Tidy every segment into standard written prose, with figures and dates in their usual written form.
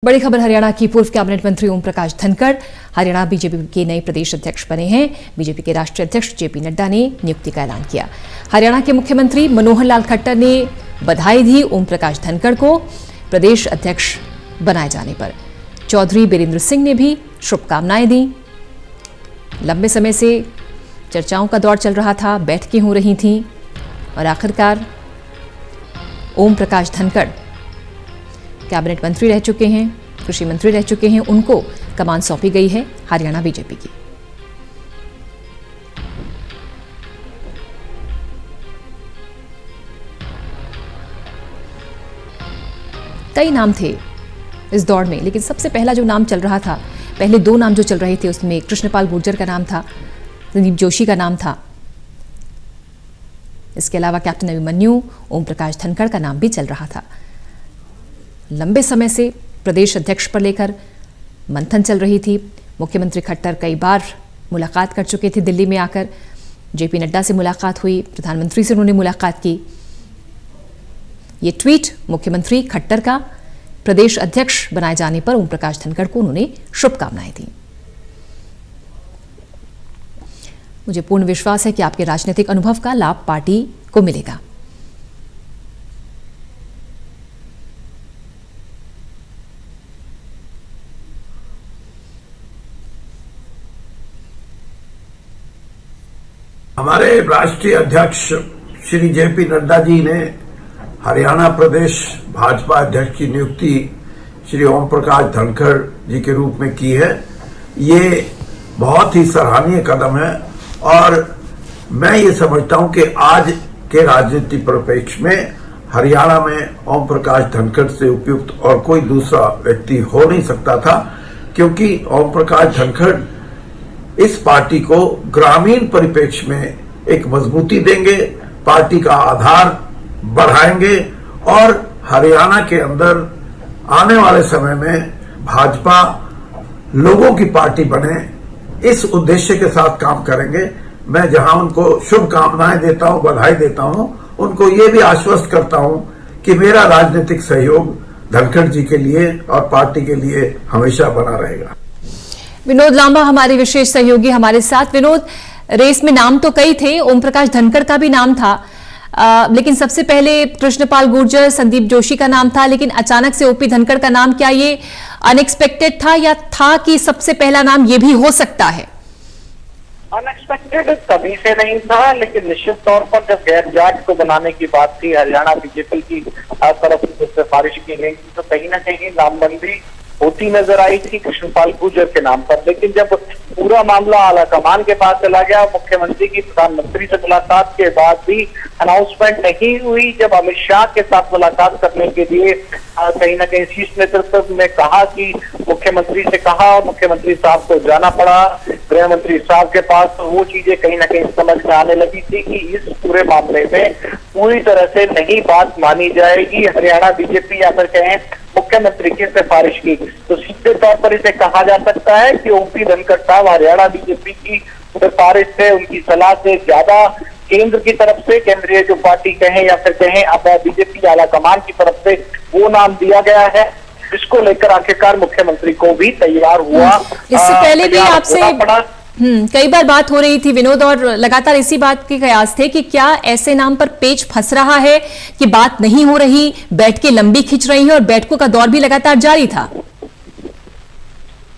बड़ी खबर हरियाणा की पूर्व कैबिनेट मंत्री ओम प्रकाश धनखड़ हरियाणा बीजेपी के नए प्रदेश अध्यक्ष बने हैं। बीजेपी के राष्ट्रीय अध्यक्ष जेपी नड्डा ने नियुक्ति का ऐलान किया। हरियाणा के मुख्यमंत्री मनोहर लाल खट्टर ने बधाई दी ओम प्रकाश धनखड़ को प्रदेश अध्यक्ष बनाए जाने पर। चौधरी बीरेंद्र सिंह ने भी शुभकामनाएं दी। लंबे समय से चर्चाओं का दौर चल रहा था, बैठकें हो रही थीं और आखिरकार ओम प्रकाश धनखड़ कैबिनेट मंत्री रह चुके हैं, कृषि मंत्री रह चुके हैं। उनको कमान सौंपी गई है हरियाणा बीजेपी की। कई नाम थे इस दौड़ में, लेकिन सबसे पहला जो नाम चल रहा था, पहले दो नाम जो चल रहे थे उसमें कृष्णपाल गुर्जर का नाम था, संदीप जोशी का नाम था। इसके अलावा कैप्टन अभिमन्यु, ओम प्रकाश धनखड़ का नाम भी चल रहा था। लंबे समय से प्रदेश अध्यक्ष पर लेकर मंथन चल रही थी। मुख्यमंत्री खट्टर कई बार मुलाकात कर चुके थे दिल्ली में आकर। जेपी नड्डा से मुलाकात हुई, प्रधानमंत्री से उन्होंने मुलाकात की। ये ट्वीट मुख्यमंत्री खट्टर का प्रदेश अध्यक्ष बनाए जाने पर ओम प्रकाश धनखड़ को उन्होंने शुभकामनाएं दी। मुझे पूर्ण विश्वास है कि आपके राजनीतिक अनुभव का लाभ पार्टी को मिलेगा। हमारे राष्ट्रीय अध्यक्ष श्री जेपी नड्डा जी ने हरियाणा प्रदेश भाजपा अध्यक्ष की नियुक्ति श्री ओम प्रकाश धनखड़ जी के रूप में की है। ये बहुत ही सराहनीय कदम है और मैं ये समझता हूं कि आज के राजनीतिक परिप्रेक्ष्य में हरियाणा में ओम प्रकाश धनखड़ से उपयुक्त और कोई दूसरा व्यक्ति हो नहीं सकता था, क्योंकि ओम प्रकाश धनखड़ इस पार्टी को ग्रामीण परिप्रेक्ष्य में एक मजबूती देंगे, पार्टी का आधार बढ़ाएंगे और हरियाणा के अंदर आने वाले समय में भाजपा लोगों की पार्टी बने, इस उद्देश्य के साथ काम करेंगे। मैं जहां उनको शुभकामनाएं देता हूं, बधाई देता हूं, उनको ये भी आश्वस्त करता हूं कि मेरा राजनीतिक सहयोग धनखड़ जी के लिए और पार्टी के लिए हमेशा बना रहेगा। विनोद लांबा हमारे विशेष सहयोगी हमारे साथ। विनोद, रेस में नाम तो कई थे, ओम प्रकाश धनखड़ का भी नाम था, लेकिन सबसे पहले कृष्णपाल गुर्जर, संदीप जोशी का नाम था, लेकिन अचानक से ओपी धनखड़ का नाम, क्या ये अनएक्सपेक्टेड था या था कि सबसे पहला नाम ये भी हो सकता है? अनएक्सपेक्टेड कभी से नहीं था, लेकिन निश्चित तौर पर जब गैर जाट को बनाने की बात थी हरियाणा बीजेपी की तरफ से सिफारिश की गई थी, तो कहीं ना कहीं नामबंदी होती नजर आई थी कृष्णपाल गुर्जर के नाम पर। लेकिन जब पूरा मामला आलाकमान के पास चला गया, मुख्यमंत्री की प्रधानमंत्री से मुलाकात के बाद भी अनाउंसमेंट नहीं हुई। जब अमित शाह के साथ मुलाकात करने के लिए कहीं ना कहीं शीर्ष नेतृत्व ने कहा कि मुख्यमंत्री से कहा और मुख्यमंत्री साहब को जाना पड़ा गृह मंत्री साहब के पास, तो वो चीजें कहीं ना कहीं समझ में आने लगी थी कि इस पूरे मामले में पूरी तरह से नहीं बात मानी जाएगी हरियाणा बीजेपी या फिर कहें मुख्यमंत्री की सिफारिश की। तो सीधे तौर पर इसे कहा जा सकता है कि ओपी धनखड़ साहब हरियाणा बीजेपी की सिफारिश से, उनकी सलाह से ज्यादा केंद्र की तरफ से, केंद्रीय जो पार्टी कहें या फिर कहें अब बीजेपी आला कमान की तरफ से वो नाम दिया गया है, इसको लेकर आखिरकार मुख्यमंत्री को भी तैयार हुआ। इससे पहले भी आपसे कई बार बात हो रही थी विनोद, और लगातार इसी बात के कयास थे कि क्या ऐसे नाम पर पेच फंस रहा है कि बात नहीं हो रही, बैठकें लंबी खिंच रही हैं और बैठकों का दौर भी लगातार जारी था।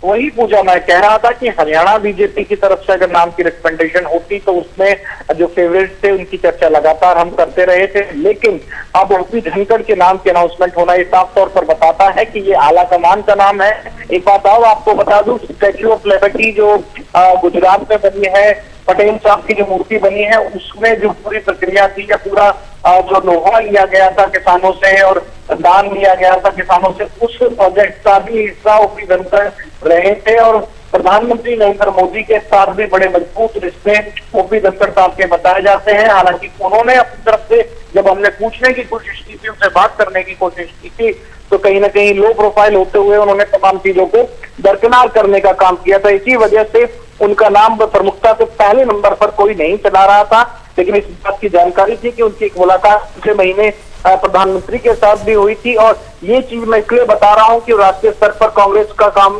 वही पूजा मैं कह रहा था कि हरियाणा बीजेपी की तरफ से अगर नाम की रिकमेंडेशन होती तो उसमें जो फेवरेट थे उनकी चर्चा लगातार हम करते रहे थे, लेकिन अब ओपी धनखड़ के नाम की अनाउंसमेंट होना ये साफ तौर पर बताता है कि ये आला कमान का नाम है। एक बात और आपको बता दूं, स्टैच्यू ऑफ लिबर्टी जो गुजरात में बनी है, पटेल साहब की जो मूर्ति बनी है, उसमें जो पूरी प्रक्रिया थी या पूरा जो लोहा लिया गया था किसानों से और दान लिया गया था किसानों से, उस प्रोजेक्ट का भी हिस्सा ओपी धनखड़ रहे थे और प्रधानमंत्री नरेंद्र मोदी के साथ भी बड़े मजबूत रिश्ते ओपी धनखड़ साहब के बताए जाते हैं। हालांकि उन्होंने अपनी तरफ से जब हमने पूछने की कोशिश की थी, उनसे बात करने की कोशिश की थी, तो कहीं ना कहीं लो प्रोफाइल होते हुए उन्होंने तमाम चीजों को दरकिनार करने का काम किया था। इसी वजह से उनका नाम प्रमुखता से पहले नंबर पर कोई नहीं चला रहा था, लेकिन इस बात की जानकारी थी कि उनकी एक मुलाकात पिछले महीने प्रधानमंत्री के साथ भी हुई थी। और ये चीज मैं इसलिए बता रहा हूं कि राष्ट्रीय स्तर पर कांग्रेस का काम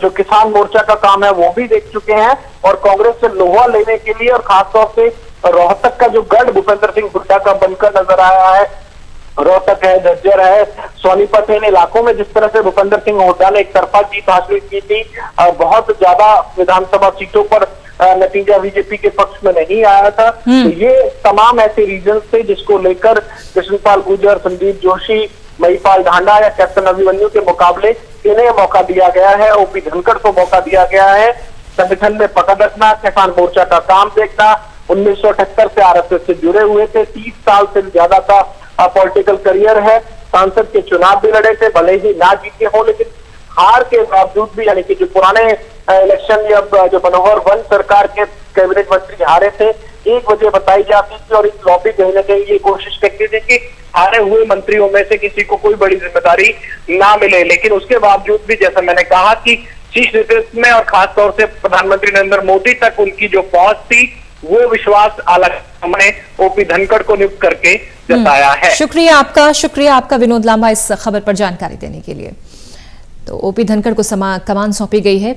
जो किसान मोर्चा का काम है वो भी देख चुके हैं, और कांग्रेस से लोहा लेने के लिए और खासतौर से रोहतक का जो गढ़ भूपेंद्र सिंह हुड्डा का बनकर नजर आया है, रोहतक है, झज्जर है, सोनीपत है, इन इलाकों में जिस तरह से भूपेंद्र सिंह हुड्डा ने एक तरफा जीत हासिल की थी, बहुत ज्यादा विधानसभा सीटों पर नतीजा बीजेपी के पक्ष में नहीं आया था। तो ये तमाम ऐसे रीजन थे जिसको लेकर कृष्णपाल गुर्जर, संदीप जोशी, महिपाल ढांडा या कैप्टन अभिमन्यु के मुकाबले इन्हें मौका दिया गया है, ओपी धनखड़ को मौका दिया गया है। संगठन में पकड़ रखना, किसान मोर्चा का काम देखना, 1978 से आरएसएस से जुड़े हुए थे, 30 साल से ज्यादा का पॉलिटिकल करियर है, सांसद के चुनाव भी लड़े थे, भले ही ना जीते हो, लेकिन हार के बावजूद भी, यानी कि जो पुराने इलेक्शन या जो मनोहर वन सरकार के कैबिनेट मंत्री हारे थे, एक वजह बताई जाती थी और इस लॉबी कहीं ना कहीं ये कोशिश करती थी कि हारे हुए मंत्रियों में से किसी को कोई बड़ी जिम्मेदारी ना मिले। लेकिन उसके बावजूद भी, जैसा मैंने कहा कि शीर्ष नेतृत्व में और खासतौर से प्रधानमंत्री नरेंद्र मोदी तक उनकी जो पहुंच थी, वो विश्वास हमने ओपी धनखड़ को नियुक्त करके जताया है। शुक्रिया आपका विनोद लांबा इस खबर पर जानकारी देने के लिए। तो ओपी धनखड़ को कमान सौंपी गई है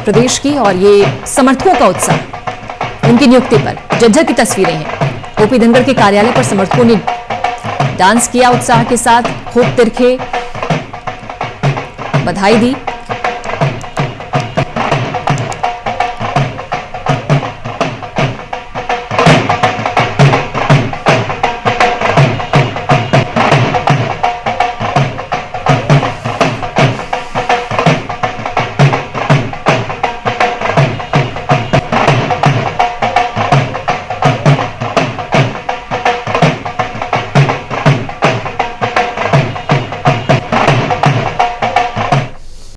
प्रदेश की, और ये समर्थकों का उत्साह उनकी नियुक्ति पर। झज्जर की तस्वीरें हैं, ओपी धनखड़ के कार्यालय पर समर्थकों ने डांस किया उत्साह के साथ, खूब तिरखे बधाई दी।